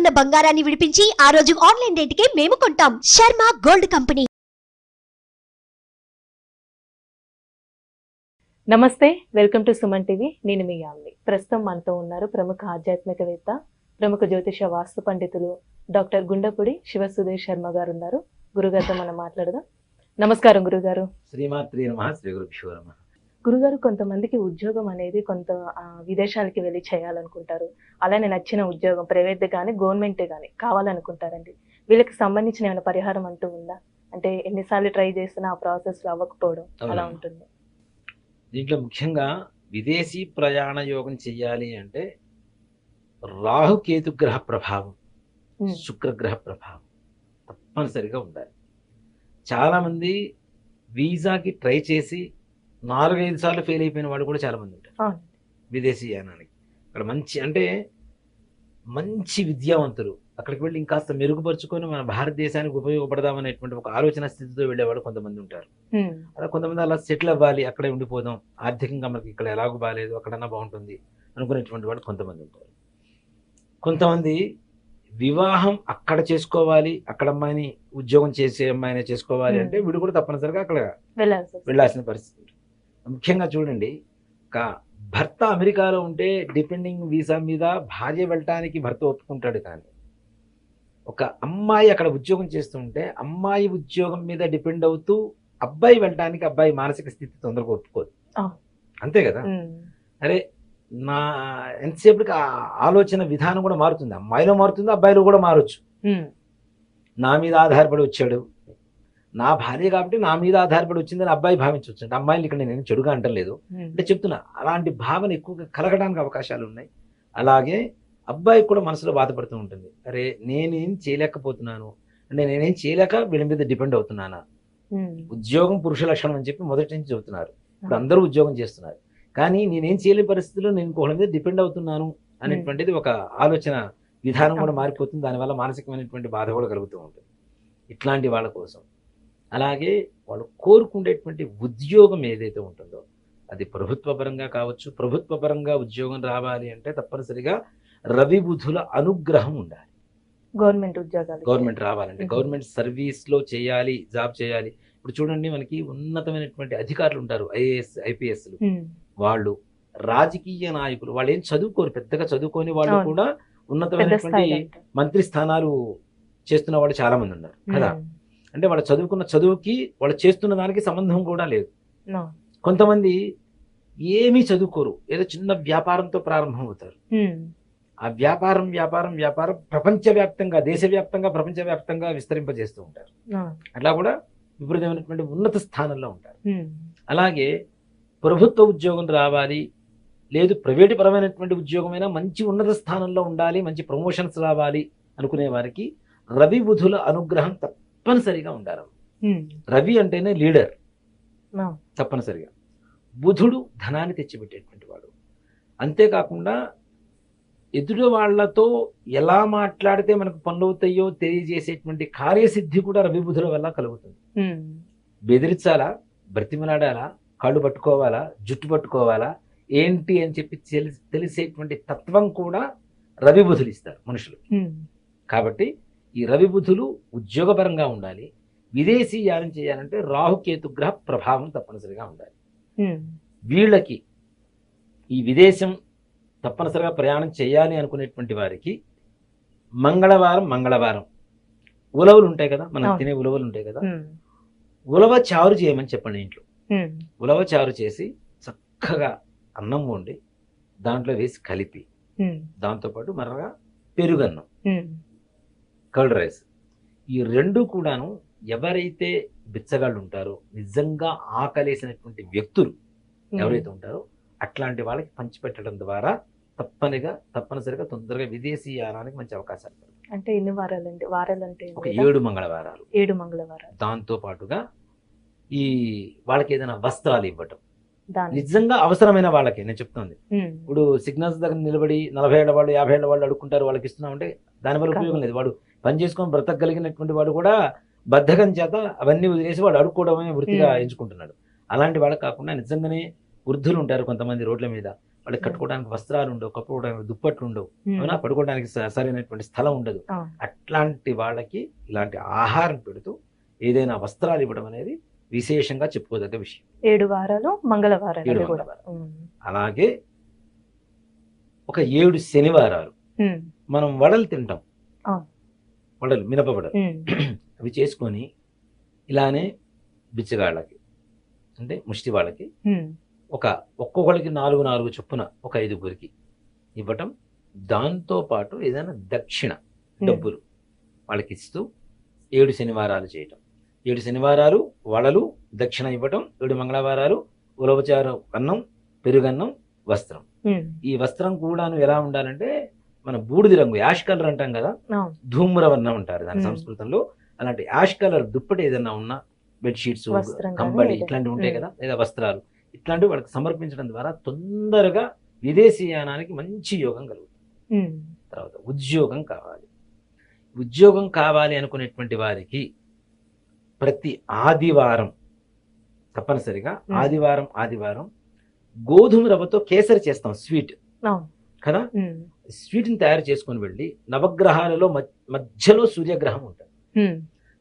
ఉన్న బంగారాన్ని విడిపించి ఆ రోజు ఆన్లైన్ రేటుకే మేము కొంటాం. Sharma gold company. నమస్తే, వెల్కమ్ టు సుమన్ టీవీ. నేను మీ యామిని. ప్రస్తుతం మనతో ఉన్నారు ప్రముఖ ఆధ్యాత్మికవేత్త, ప్రముఖ జ్యోతిష వాస్తు పండితులు డాక్టర్ గుండపుడి శివ సుధీర్ శర్మ గారు ఉన్నారు. గురుగారితో మనం మాట్లాడదాం. నమస్కారం గురుగారు. శ్రీమాత్రి నమః. శ్రీ గురుభ్యో నమః. గురుగారు, కొంతమందికి ఉద్యోగం అనేది కొంత విదేశాలకి వెళ్ళి చేయాలనుకుంటారు. అలానే నచ్చిన ఉద్యోగం ప్రైవేట్ కానీ గవర్నమెంట్ కానీ కావాలనుకుంటారండి. వీళ్ళకి సంబంధించిన ఏమైనా పరిహారం అంటూ ఉందా? అంటే ఎన్నిసార్లు ట్రై చేసినా ఆ ప్రాసెస్ అవ్వకపోవడం అలా ఉంటుంది. దీంట్లో ముఖ్యంగా విదేశీ ప్రయాణ యోగం చెయ్యాలి అంటే రాహుకేతు గ్రహ ప్రభావం, శుక్రగ్రహ ప్రభావం తప్పనిసరిగా ఉండాలి. చాలామంది వీసాకి ట్రై చేసి 4-5 సార్లు ఫెయిల్ అయిపోయిన వాళ్ళు కూడా చాలామంది ఉంటారు విదేశీ యానానికి. అక్కడ మంచి విద్యావంతులు అక్కడికి వెళ్ళి ఇంకాస్త మెరుగుపరుచుకొని మన భారతదేశానికి ఉపయోగపడదామనేటువంటి ఒక ఆలోచన స్థితితో వెళ్ళేవాళ్ళు కొంతమంది ఉంటారు. అలా కొంతమంది అలా సెటిల్ అవ్వాలి, అక్కడే ఉండిపోదాం, ఆర్థికంగా మనకి ఇక్కడ ఎలాగో బాగాలేదు అక్కడన్నా బాగుంటుంది అనుకునేటువంటి వాళ్ళు కొంతమంది ఉంటారు. కొంతమంది వివాహం అక్కడ చేసుకోవాలి, అక్కడ అమ్మాయిని ఉద్యోగం చేసే అమ్మాయిని చేసుకోవాలి అంటే వీడు కూడా తప్పనిసరిగా అక్కడ వెళ్ళాల్సిన పరిస్థితి. ముఖ్యంగా చూడండి, భర్త అమెరికాలో ఉంటే డిపెండింగ్ వీసా మీద భార్య వెళ్ళటానికి భర్త ఒప్పుకుంటాడు. కానీ ఒక అమ్మాయి అక్కడ ఉద్యోగం చేస్తుంటే అమ్మాయి ఉద్యోగం మీద డిపెండ్ అవుతూ అబ్బాయి వెళ్ళటానికి అబ్బాయి మానసిక స్థితి తొందరగా ఒప్పుకోదు. అంతే కదా. అరే నా ఎంతసేపటికి ఆ ఆలోచన విధానం కూడా మారుతుంది. అమ్మాయిలో మారుతుంది, అబ్బాయిలో కూడా మారచ్చు. నా మీద ఆధారపడి వచ్చాడు, నా భార్య కాబట్టి నా మీద ఆధారపడి వచ్చిందని అబ్బాయి భావించవచ్చు. అంటే అమ్మాయిని ఇక్కడ నేను చెడుగా అంటలేదు, అంటే చెప్తున్నా అలాంటి భావన ఎక్కువగా కలగడానికి అవకాశాలు ఉన్నాయి. అలాగే అబ్బాయి కూడా మనసులో బాధపడుతూ ఉంటుంది, అరే నేనేం చేయలేకపోతున్నాను, అంటే నేనేం చేయలేక వీళ్ళ మీద డిపెండ్ అవుతున్నానా. ఉద్యోగం పురుష లక్షణం అని చెప్పి మొదటి నుంచి చెబుతున్నారు. ఇప్పుడు అందరూ ఉద్యోగం చేస్తున్నారు, కానీ నేనేం చేయలేని పరిస్థితుల్లో నేను ఇంకొకళ్ళ మీద డిపెండ్ అవుతున్నాను అనేటువంటిది ఒక ఆలోచన విధానం కూడా మారిపోతుంది. దానివల్ల మానసికమైనటువంటి బాధ కూడా కలుగుతూ ఉంటుంది ఇట్లాంటి వాళ్ళ కోసం. అలాగే వాళ్ళు కోరుకునేటువంటి ఉద్యోగం ఏదైతే ఉంటుందో అది ప్రభుత్వ పరంగా కావచ్చు. ప్రభుత్వ పరంగా ఉద్యోగం రావాలి అంటే తప్పనిసరిగా రవి బుధుల అనుగ్రహం ఉండాలి. గవర్నమెంట్ రావాలంటే గవర్నమెంట్ సర్వీస్లో చేయాలి, జాబ్ చేయాలి. ఇప్పుడు చూడండి, మనకి ఉన్నతమైనటువంటి అధికారులు ఉంటారు, ఐఏఎస్ ఐపీఎస్లు, వాళ్ళు రాజకీయ నాయకులు, వాళ్ళు ఏం చదువుకోరు, పెద్దగా చదువుకోని వాళ్ళు కూడా ఉన్నతమైనటువంటి మంత్రి స్థానాలు చేస్తున్న వాళ్ళు చాలా మంది ఉన్నారు కదా. అంటే వాళ్ళు చదువుకున్న చదువుకి వాళ్ళు చేస్తున్న దానికి సంబంధం కూడా లేదు. కొంతమంది ఏమీ చదువుకోరు, ఏదో చిన్న వ్యాపారంతో ప్రారంభం అవుతారు. ఆ వ్యాపారం ప్రపంచవ్యాప్తంగా, దేశవ్యాప్తంగా, ప్రపంచవ్యాప్తంగా విస్తరింపజేస్తూ ఉంటారు. అట్లా కూడా విపరీతమైనటువంటి ఉన్నత స్థానంలో ఉంటారు. అలాగే ప్రభుత్వ ఉద్యోగం రావాలి, లేదు ప్రైవేటు పరమైనటువంటి ఉద్యోగమైనా మంచి ఉన్నత స్థానంలో ఉండాలి, మంచి ప్రమోషన్స్ రావాలి అనుకునే వారికి రవి బుధుల అనుగ్రహం తప్పనిసరిగా ఉండాలి. రవి అంటేనే లీడర్ తప్పనిసరిగా. బుధుడు ధనాన్ని తెచ్చిపెట్టేటువంటి వాడు. అంతేకాకుండా ఎదుటి వాళ్లతో ఎలా మాట్లాడితే మనకు పనులు అవుతాయో తెలియజేసేటువంటి కార్యసిద్ధి కూడా రవి బుధుల వల్ల కలుగుతుంది. బెదిరించాలా, బ్రతిమలాడాలా, కాళ్ళు పట్టుకోవాలా, జుట్టు పట్టుకోవాలా, ఏంటి అని చెప్పి తెలిసేటువంటి తత్వం కూడా రవి బుధులు ఇస్తారు మనుషులు. కాబట్టి ఈ రవి బుధులు ఉద్యోగపరంగా ఉండాలి. విదేశీ యానం చేయాలంటే రాహుకేతు గ్రహ ప్రభావం తప్పనిసరిగా ఉండాలి. వీళ్ళకి ఈ విదేశం తప్పనిసరిగా ప్రయాణం చేయాలి అనుకునేటువంటి వారికి మంగళవారం ఉలవలు ఉంటాయి కదా, మనం తినే ఉలవలు ఉంటాయి కదా, ఉలవ చారు చేయమని చెప్పండి ఇంట్లో. ఉలవ చారు చేసి చక్కగా అన్నం వండి దాంట్లో వేసి కలిపి, దాంతోపాటు మరగా పెరుగన్నం, కర్డ్ రైస్, ఈ రెండు కూడాను ఎవరైతే బిచ్చగాళ్ళు ఉంటారో, నిజంగా ఆకలేసినటువంటి వ్యక్తులు ఎవరైతే ఉంటారో అట్లాంటి వాళ్ళకి పంచిపెట్టడం ద్వారా తప్పనిసరిగా తొందరగా విదేశీ యానానికి మంచి అవకాశాలు. అంటే ఎన్ని వారాలండి? వారాలంటే ఒక 7 మంగళవారాలు. 7 మంగళవారాలు. దాంతో పాటుగా ఈ వాళ్ళకి ఏదైనా వస్త్రాలు ఇవ్వటం, నిజంగా అవసరమైన వాళ్ళకి నేను చెప్తుంది. ఇప్పుడు సిగ్నల్స్ దగ్గర నిలబడి 40 ఏళ్ల వాళ్ళు, 50 ఏళ్ల వాళ్ళు అడుక్కుంటారు, వాళ్ళకి ఇస్తున్నామంటే దానివల్ల ఉపయోగం లేదు. వాడు పని చేసుకొని బ్రతకగలిగినటువంటి వాడు కూడా బద్ధకం చేత అవన్నీ వదిలేసి వాడు అడుక్కోవడమే వృత్తిగా ఎంచుకుంటున్నాడు. అలాంటి వాళ్ళకి కాకుండా నిజంగానే వృద్ధులు ఉంటారు కొంతమంది రోడ్ల మీద, వాళ్ళకి కట్టుకోవడానికి వస్త్రాలు ఉండవు, కప్పుకోవడానికి దుప్పట్లు ఉండవు, ఉమ్. అవునా, పడుకోవడానికి సరైనటువంటి స్థలం ఉండదు. అవును. అట్లాంటి వాళ్ళకి ఇలాంటి ఆహారం పెడుతూ ఏదైనా వస్త్రాలు ఇవ్వడం అనేది విశేషంగా చెప్పుకోదగ్గ విషయం. 7 వారాలు మంగళవారాలు 7 అది కూడా. మంగళవారాలు. అలాగే ఒక 7 శనివారాలు ఉమ్. మనం వడలు తింటాం, అవును. వడలు, మినప వడలు, ఉమ్. అవి చేసుకొని ఇలానే బిచ్చగాళ్ళకి అంటే ముష్టి వాళ్ళకి ఉమ్. ఒక్కొక్కరికి 4 చొప్పున ఒక 5గురికి ఇవ్వటం, దాంతో పాటు ఏదైనా దక్షిణ డబ్బులు వాళ్ళకి ఇస్తూ 7 శనివారాలు చేయటం. 7 శనివారాలు వడలు, దక్షిణ ఇవ్వటం, 7 మంగళవారాలు ఉలవచారు, అన్నం, పెరుగన్నం, వస్త్రం. ఉమ్. ఈ వస్త్రం కూడా ఎలా ఉండాలంటే మన బూడిద రంగు, యాష్ కలర్ అంటాం కదా, అవును. ధూమ్రవర్ణం అంటారు దాని మ్మ్. సంస్కృతంలో. అలాంటి యాష్ కలర్ దుప్పటి ఏదైనా ఉన్నా, బెడ్షీట్స్, వస్త్రం కానీ కంబళి ఏదైనా. ఇట్లాంటివి ఉంటాయి మ్మ్. కదా, లేదా వస్త్రాలు ఇట్లాంటివి వాళ్ళకి సమర్పించడం ద్వారా తొందరగా విదేశీయానానికి మంచి యోగం కలుగుతుంది. ఉమ్. తర్వాత ఉద్యోగం కావాలి. ఉద్యోగం కావాలి అనుకునేటువంటి వారికి ప్రతి ఆదివారం తప్పనిసరిగా మ్మ్. ఆదివారం గోధుమ రవ్వతో కేసరి చేస్తాం, స్వీట్ అవును. కదా. ఉమ్. స్వీట్ని తయారు చేసుకొని వెళ్ళి నవగ్రహాలలో మధ్యలో సూర్యగ్రహం ఉంటుంది, ఉమ్.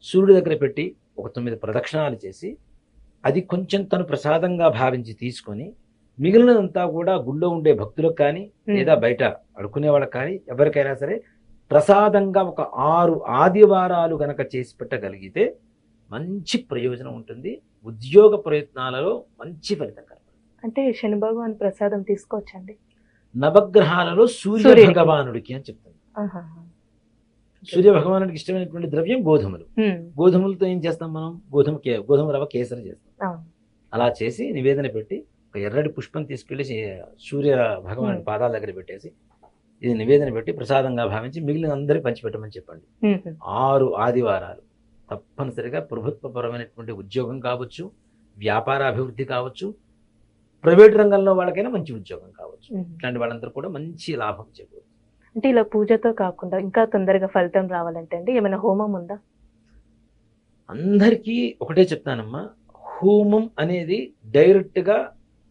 సూర్యుడి దగ్గర పెట్టి ఒక 9 ప్రదక్షిణాలు చేసి అది కొంచెం తను ప్రసాదంగా భావించి తీసుకొని మిగిలినదంతా కూడా గుళ్ళో ఉండే భక్తులకు కానీ లేదా బయట అడుకునే వాళ్ళకి కానీ ఎవరికైనా సరే ప్రసాదంగా ఒక 6 ఆదివారాలు గనక చేసి పెట్టగలిగితే మంచి ప్రయోజనం ఉంటుంది. ఉద్యోగ ప్రయత్నాలలో మంచి ఫలితం కలుగుతుంది. అంటే శని భగవాన్ ప్రసాదం తీసుకోవచ్చండి? నవగ్రహాలలో సూర్య సూర్యుడికి. భగవానుడికి అని చెప్తుంది. ఆహాహా. సూర్య భగవానుడికి ఇష్టమైనటువంటి ద్రవ్యం గోధుమలు. ఉమ్. గోధుమలతో ఏం చేస్తాం మనం? గోధుమ రవ్వ కేసరి చేస్తాం. అవును. అలా చేసి నివేదన పెట్టి ఒక ఎర్రటి పుష్పం తీసుకెళ్లి సూర్య భగవానుడి పాదాల దగ్గర పెట్టేసి ఇది నివేదన పెట్టి ప్రసాదంగా భావించి మిగిలిన అందరికీ పంచిపెట్టమని చెప్పండి. ఉమ్. 6 ఆదివారాలు తప్పనిసరిగా ప్రభుత్వపరమైనటువంటి ఉద్యోగం కావచ్చు, వ్యాపార అభివృద్ధి కావచ్చు, ప్రైవేట్ రంగంలో వాళ్ళకైనా మంచి ఉద్యోగం కావచ్చు, ఉమ్. ఇట్లాంటి వాళ్ళందరూ కూడా మంచి లాభం చేకూరుతుంది. అంటే ఇలా పూజతో కాకుండా ఇంకా తొందరగా ఫలితం రావాలంటే అండి ఏమైనా హోమం ఉందా? అందరికీ ఒకటే చెప్తానమ్మా, హోమం అనేది డైరెక్ట్ గా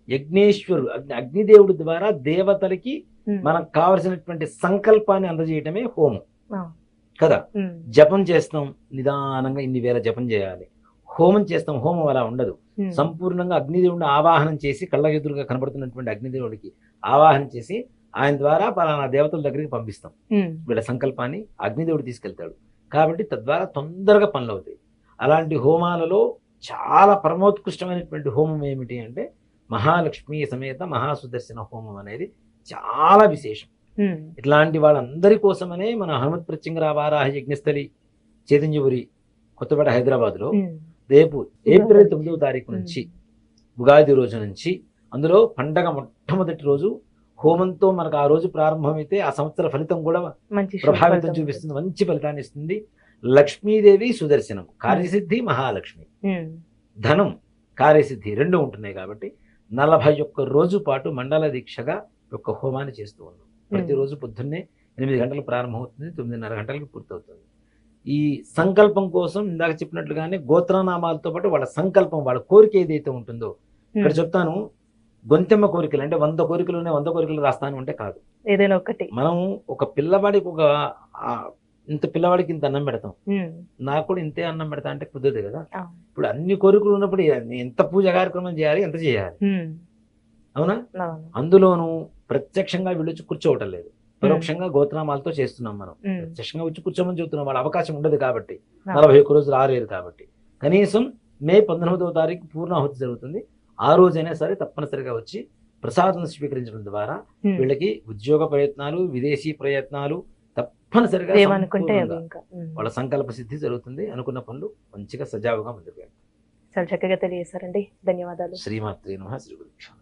యజ్ఞేశ్వరుడు అగ్నిదేవుడి ద్వారా దేవతలకి ఉమ్. మనకు కావలసినటువంటి సంకల్పాన్ని అందజేయటమే హోమం అవును. కదా. ఉమ్. జపం చేస్తాం, నిదానంగా ఇన్ని వేల జపం చేయాలి. హోమం చేస్తాం, హోమం అలా ఉండదు. ఉమ్. సంపూర్ణంగా అగ్నిదేవుడిని ఆవాహనం చేసి కళ్ళ ఎదురుగా కనబడుతున్నటువంటి అగ్నిదేవుడికి ఆవాహన చేసి ఆయన ద్వారా పలానా దేవతల దగ్గరికి పంపిస్తాం. ఉమ్. వీళ్ళ సంకల్పాన్ని అగ్నిదేవుడు తీసుకెళ్తాడు. కాబట్టి తద్వారా తొందరగా పనులు అవుతాయి. అలాంటి హోమాలలో చాలా పరమోత్కృష్టమైనటువంటి హోమం ఏమిటి అంటే మహాలక్ష్మి సమేత మహాసుదర్శన హోమం అనేది చాలా విశేషం. ఉమ్. ఇట్లాంటి వాళ్ళందరి కోసమనే మన హనుమత్ ప్రత్యంగర వారాహ యజ్ఞస్థలి చైతన్యపురి కొత్తపేట హైదరాబాద్లో ఉమ్. రేపు ఏప్రిల్ 9వ తారీఖు నుంచి ఉగాది రోజు నుంచి అందులో పండగ మొట్టమొదటి రోజు హోమంతో మనకు ఆ రోజు ప్రారంభమైతే ఆ సంవత్సర ఫలితం కూడా మంచి శుభ ప్రభావితం ఫలితం చూపిస్తుంది, మంచి ఫలితాన్ని ఇస్తుంది. లక్ష్మీదేవి సుదర్శనం, కార్యసిద్ధి మహాలక్ష్మి, ఉమ్. ధనం కార్యసిద్ధి రెండు ఉంటున్నాయి. కాబట్టి 41 రోజు పాటు మండల దీక్షగా యొక్క హోమాన్ని చేస్తూ ఉన్నాం. ప్రతిరోజు పొద్దున్నే 8 గంటలకు ప్రారంభమవుతుంది, 9:30 గంటలకు పూర్తవుతుంది. ఈ సంకల్పం కోసం ఇందాక చెప్పినట్లుగానే గోత్రనామాలతో పాటు వాళ్ళ సంకల్పం, వాళ్ళ కోరిక ఏదైతే ఉంటుందో ఇక్కడ చెప్తాను. గొంతెమ్మ కోరికలు అంటే 100 కోరికలునే 100 కోరికలు రాస్తాను అంటే కాదు. ఏదైనా ఒకటి. మనం ఒక పిల్లవాడికి ఇంత పిల్లవాడికి ఇంత అన్నం పెడతాం, ఉమ్. నాకు కూడా ఇంతే అన్నం పెడతా అంటే కుదరదు కదా. అవును. ఇప్పుడు అన్ని కోరికలు ఉన్నప్పుడు ఎంత పూజ కార్యక్రమం చేయాలి, ఎంత చేయాలి, ఉమ్. అవునా? అవును. అందులోనూ ప్రత్యక్షంగా వీళ్ళు కూర్చోవటం లేదు, పరోక్షంగా గోత్రనామాలతో చేస్తున్నాం. మనం ఉమ్. ప్రత్యక్షంగా వచ్చి కూర్చోమని చెబుతున్నాం, వాళ్ళ అవకాశం ఉండదు కాబట్టి, అవును. 41 రోజులు రాలేరు కాబట్టి. కనీసం మే 19వ తారీఖు పూర్ణాహుతి జరుగుతుంది. ఆ రోజైనా సరే తప్పనిసరిగా వచ్చి ప్రసాదం స్వీకరించడం ద్వారా ఉమ్. వీళ్ళకి ఉద్యోగ ప్రయత్నాలు, విదేశీ ప్రయత్నాలు తప్పనిసరిగా ఏమనుకుంటే అవి సంపూర్ణంగా ఇంకా. ఉమ్. వాళ్ళ సంకల్ప సిద్ధి జరుగుతుంది. అనుకున్న పనులు మంచిగా సజావుగా ముందుకు వెళ్తాయి. చాలా చక్కగా తెలియజేశారండి. ధన్యవాదాలు. శ్రీమాత్రే నమః. శ్రీ గురుభ్యో నమః.